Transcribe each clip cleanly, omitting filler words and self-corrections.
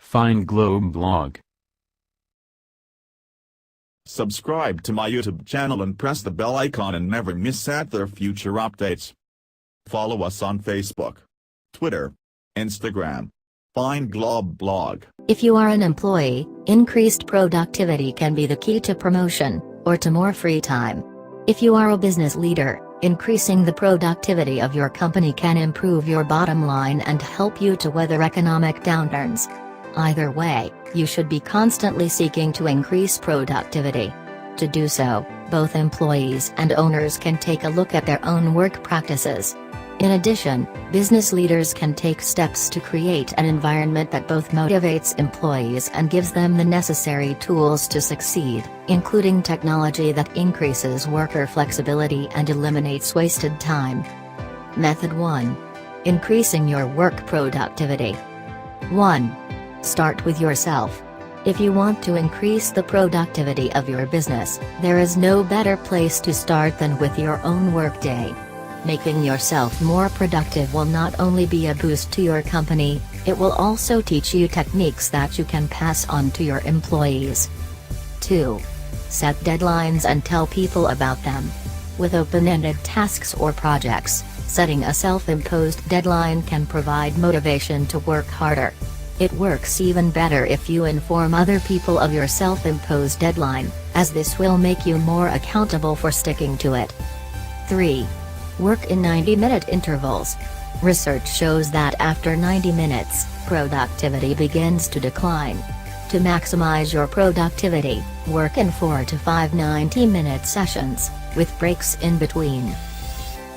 Find Globe blog. Subscribe to my YouTube channel and press the bell icon and never miss out their future updates. Follow us on Facebook, Twitter, Instagram. Find Globe blog. If you are an employee, increased productivity can be the key to promotion, or to more free time. If you are a business leader, increasing the productivity of your company can improve your bottom line and help you to weather economic downturns. Either way, you should be constantly seeking to increase productivity. To do so, both employees and owners can take a look at their own work practices. In addition, business leaders can take steps to create an environment that both motivates employees and gives them the necessary tools to succeed, including technology that increases worker flexibility and eliminates wasted time. Method 1. Increasing your work productivity. 1. Start with yourself. If you want to increase the productivity of your business, there is no better place to start than with your own workday. Making yourself more productive will not only be a boost to your company, it will also teach you techniques that you can pass on to your employees. 2. Set deadlines and tell people about them. With open-ended tasks or projects, setting a self-imposed deadline can provide motivation to work harder. It works even better if you inform other people of your self-imposed deadline, as this will make you more accountable for sticking to it. 3. Work in 90-minute intervals. Research shows that after 90 minutes, productivity begins to decline. To maximize your productivity, work in 4 to 5 90-minute sessions, with breaks in between.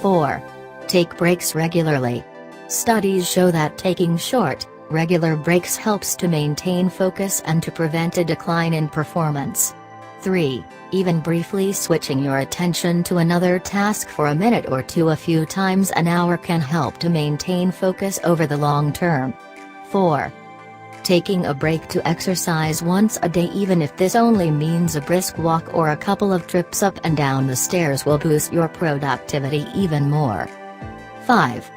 4. Take breaks regularly. Studies show that taking short, regular breaks helps to maintain focus and to prevent a decline in performance. 3. Even briefly switching your attention to another task for a minute or two a few times an hour can help to maintain focus over the long term. 4. Taking a break to exercise once a day, even if this only means a brisk walk or a couple of trips up and down the stairs, will boost your productivity even more. 5.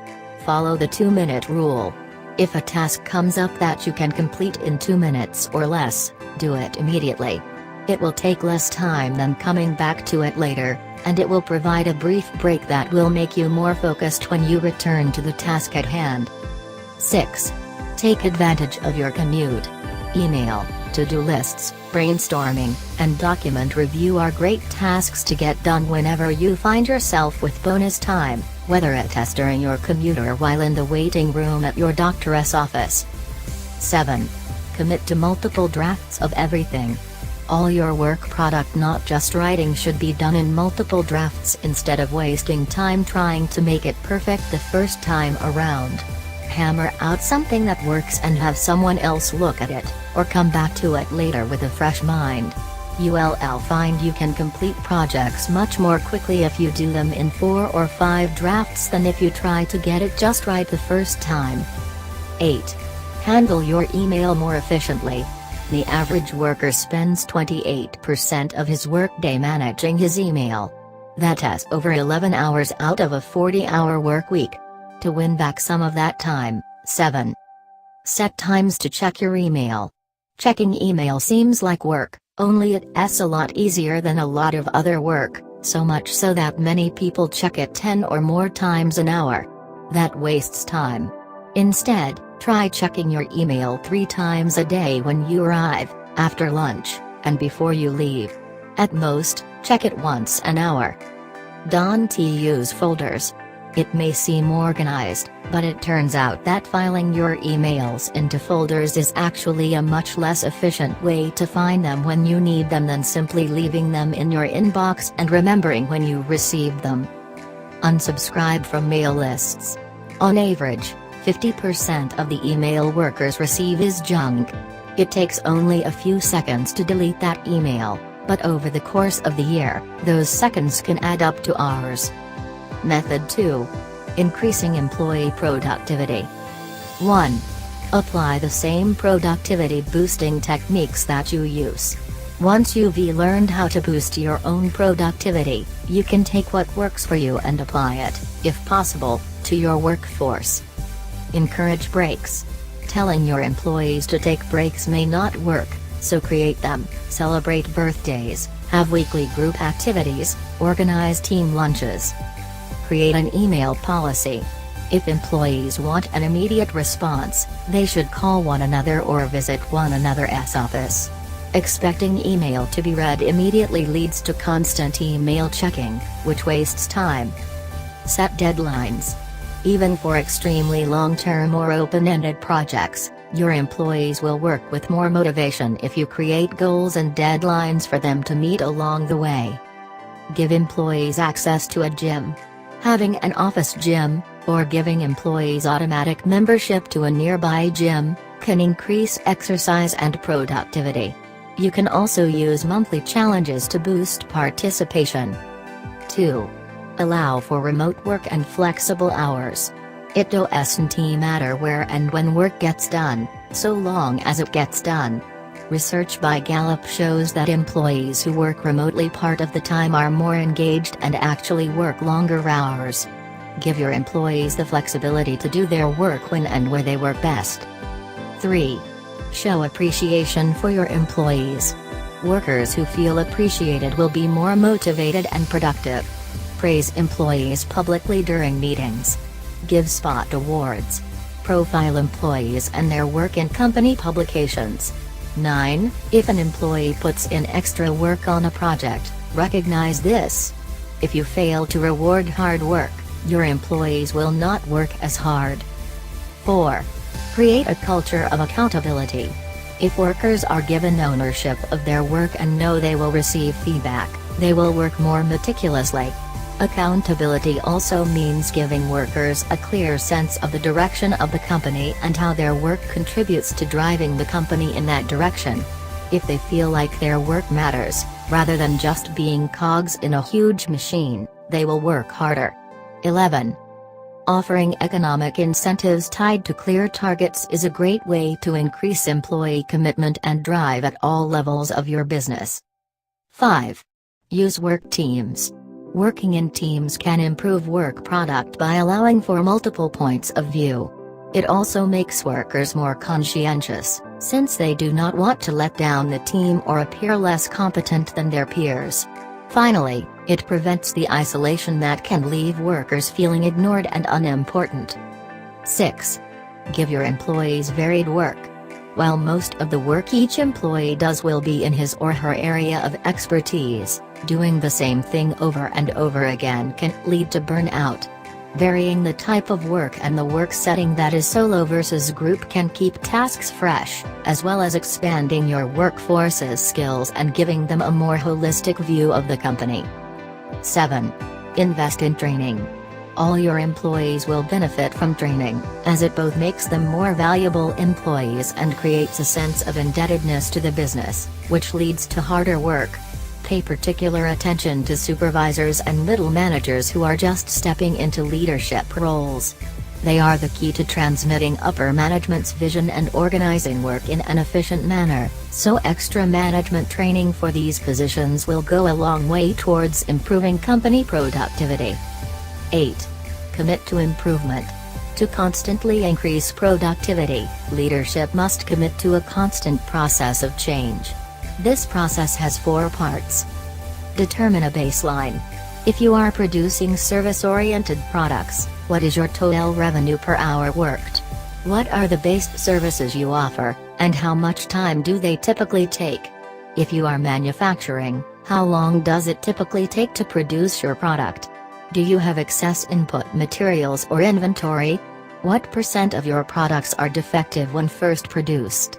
Follow the 2-minute rule. If a task comes up that you can complete in 2 minutes or less, do it immediately. It will take less time than coming back to it later, and it will provide a brief break that will make you more focused when you return to the task at hand. 6. Take advantage of your commute. Email, to-do lists, brainstorming, and document review are great tasks to get done whenever you find yourself with bonus time, whether it's during your commute or while in the waiting room at your doctor's office. 7. Commit to multiple drafts of everything. All your work product, not just writing, should be done in multiple drafts instead of wasting time trying to make it perfect the first time around. Hammer out something that works and have someone else look at it, or come back to it later with a fresh mind. You'll find you can complete projects much more quickly if you do them in 4 or 5 drafts than if you try to get it just right the first time. 8. Handle your email more efficiently. The average worker spends 28% of his workday managing his email. That's over 11 hours out of a 40-hour work week. To win back some of that time, 7. Set times to check your email. Checking email seems like work, only it's a lot easier than a lot of other work, so much so that many people check it 10 or more times an hour. That wastes time. Instead, try checking your email 3 times a day when you arrive, after lunch, and before you leave. At most, check it once an hour. Don't use folders. It may seem organized, but it turns out that filing your emails into folders is actually a much less efficient way to find them when you need them than simply leaving them in your inbox and remembering when you received them. Unsubscribe from mail lists. On average, 50% of the email workers receive is junk. It takes only a few seconds to delete that email, but over the course of the year, those seconds can add up to hours. Method 2. Increasing employee productivity. 1. Apply the same productivity boosting techniques that you use. Once you've learned how to boost your own productivity, you can take what works for you and apply it, if possible, to your workforce. Encourage breaks. Telling your employees to take breaks may not work, so create them, celebrate birthdays, have weekly group activities, organize team lunches. Create an email policy. If employees want an immediate response, they should call one another or visit one another's office. Expecting email to be read immediately leads to constant email checking, which wastes time. Set deadlines. Even for extremely long-term or open-ended projects, your employees will work with more motivation if you create goals and deadlines for them to meet along the way. Give employees access to a gym. Having an office gym, or giving employees automatic membership to a nearby gym, can increase exercise and productivity. You can also use monthly challenges to boost participation. 2. Allow for remote work and flexible hours. It doesn't matter where and when work gets done, so long as it gets done. Research by Gallup shows that employees who work remotely part of the time are more engaged and actually work longer hours. Give your employees the flexibility to do their work when and where they work best. 3. Show appreciation for your employees. Workers who feel appreciated will be more motivated and productive. Praise employees publicly during meetings. Give spot awards. Profile employees and their work in company publications. 9. If an employee puts in extra work on a project, recognize this. If you fail to reward hard work, your employees will not work as hard. 4. Create a culture of accountability. If workers are given ownership of their work and know they will receive feedback, they will work more meticulously. Accountability also means giving workers a clear sense of the direction of the company and how their work contributes to driving the company in that direction. If they feel like their work matters, rather than just being cogs in a huge machine, they will work harder. 11. Offering economic incentives tied to clear targets is a great way to increase employee commitment and drive at all levels of your business. 5. Use work teams. Working in teams can improve work product by allowing for multiple points of view. It also makes workers more conscientious, since they do not want to let down the team or appear less competent than their peers. Finally, it prevents the isolation that can leave workers feeling ignored and unimportant. 6. Give your employees varied work. While most of the work each employee does will be in his or her area of expertise, doing the same thing over and over again can lead to burnout. Varying the type of work and the work setting that is solo versus group can keep tasks fresh, as well as expanding your workforce's skills and giving them a more holistic view of the company. 7. Invest in training. All your employees will benefit from training, as it both makes them more valuable employees and creates a sense of indebtedness to the business, which leads to harder work. Pay particular attention to supervisors and middle managers who are just stepping into leadership roles. They are the key to transmitting upper management's vision and organizing work in an efficient manner, so extra management training for these positions will go a long way towards improving company productivity. 8. Commit to improvement. To constantly increase productivity, leadership must commit to a constant process of change. This process has 4 parts. Determine a baseline. If you are producing service-oriented products, what is your total revenue per hour worked? What are the base services you offer, and how much time do they typically take? If you are manufacturing, how long does it typically take to produce your product? Do you have excess input materials or inventory? What % of your products are defective when first produced?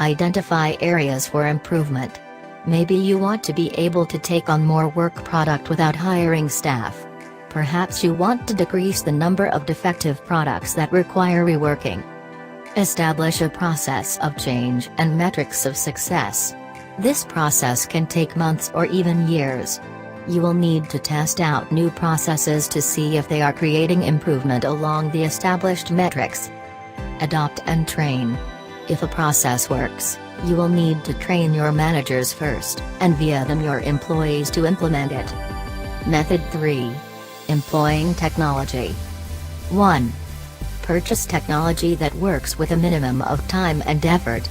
Identify areas for improvement. Maybe you want to be able to take on more work product without hiring staff. Perhaps you want to decrease the number of defective products that require reworking. Establish a process of change and metrics of success. This process can take months or even years. You will need to test out new processes to see if they are creating improvement along the established metrics. Adopt and train. If a process works, you will need to train your managers first, and via them your employees to implement it. Method 3. Employing technology. 1. Purchase technology that works with a minimum of time and effort.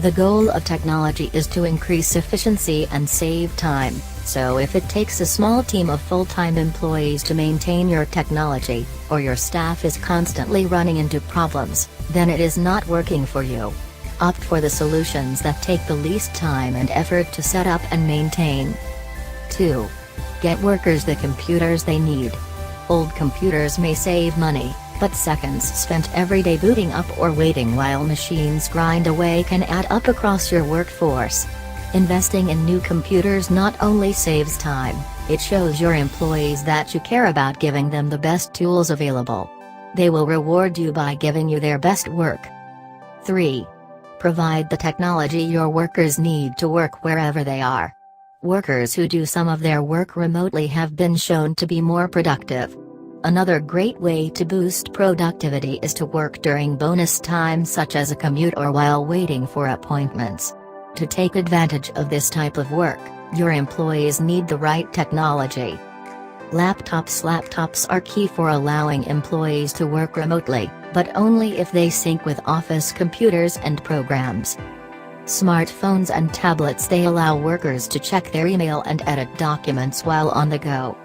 The goal of technology is to increase efficiency and save time, so if it takes a small team of full-time employees to maintain your technology, or your staff is constantly running into problems, then it is not working for you. Opt for the solutions that take the least time and effort to set up and maintain. 2. Get workers the computers they need. Old computers may save money, but seconds spent every day booting up or waiting while machines grind away can add up across your workforce. Investing in new computers not only saves time, it shows your employees that you care about giving them the best tools available. They will reward you by giving you their best work. 3. Provide the technology your workers need to work wherever they are. Workers who do some of their work remotely have been shown to be more productive. Another great way to boost productivity is to work during bonus time, such as a commute or while waiting for appointments. To take advantage of this type of work, your employees need the right technology. Laptops are key for allowing employees to work remotely, but only if they sync with office computers and programs. Smartphones and tablets, they allow workers to check their email and edit documents while on the go.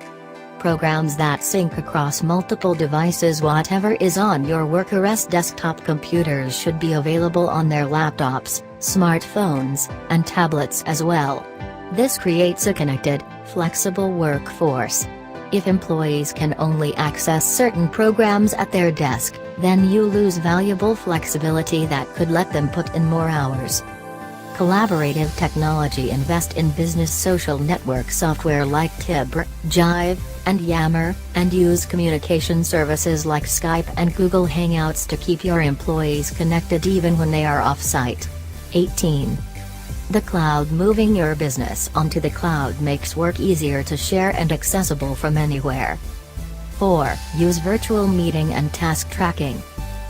Programs that sync across multiple devices, whatever is on your workers' desktop computers, should be available on their laptops, smartphones, and tablets as well. This creates a connected, flexible workforce. If employees can only access certain programs at their desk, then you lose valuable flexibility that could let them put in more hours. Collaborative technology. Invest in business social network software like Tibr, Jive, and Yammer, and use communication services like Skype and Google Hangouts to keep your employees connected even when they are off-site. 18. The cloud. Moving your business onto the cloud makes work easier to share and accessible from anywhere. 4. Use virtual meeting and task tracking.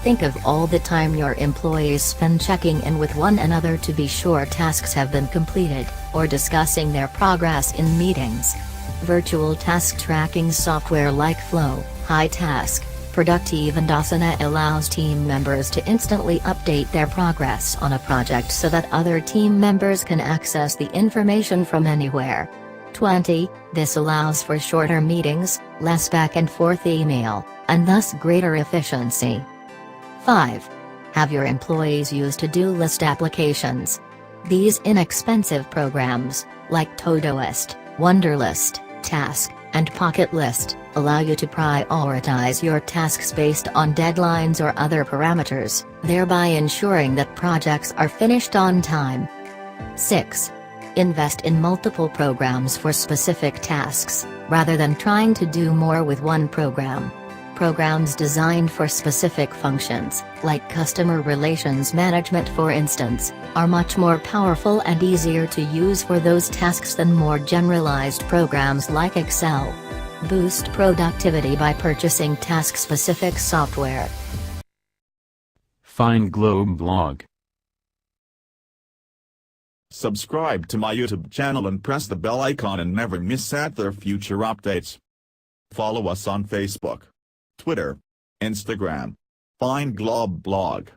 Think of all the time your employees spend checking in with one another to be sure tasks have been completed, or discussing their progress in meetings. Virtual task tracking software like Flow, HighTask, Productive and Asana allows team members to instantly update their progress on a project so that other team members can access the information from anywhere. 20. This allows for shorter meetings, less back and forth email, and thus greater efficiency. 5. Have your employees use to-do list applications. These inexpensive programs, like Todoist, Wunderlist, Task, and Pocket List, allow you to prioritize your tasks based on deadlines or other parameters, thereby ensuring that projects are finished on time. 6. Invest in multiple programs for specific tasks, rather than trying to do more with one program. Programs designed for specific functions, like customer relations management for instance, are much more powerful and easier to use for those tasks than more generalized programs like Excel. Boost productivity by purchasing task-specific software. Find Globe blog. Subscribe to my YouTube channel and press the bell icon and never miss out their future updates. Follow us on Facebook, Twitter, Instagram. Find Globe blog.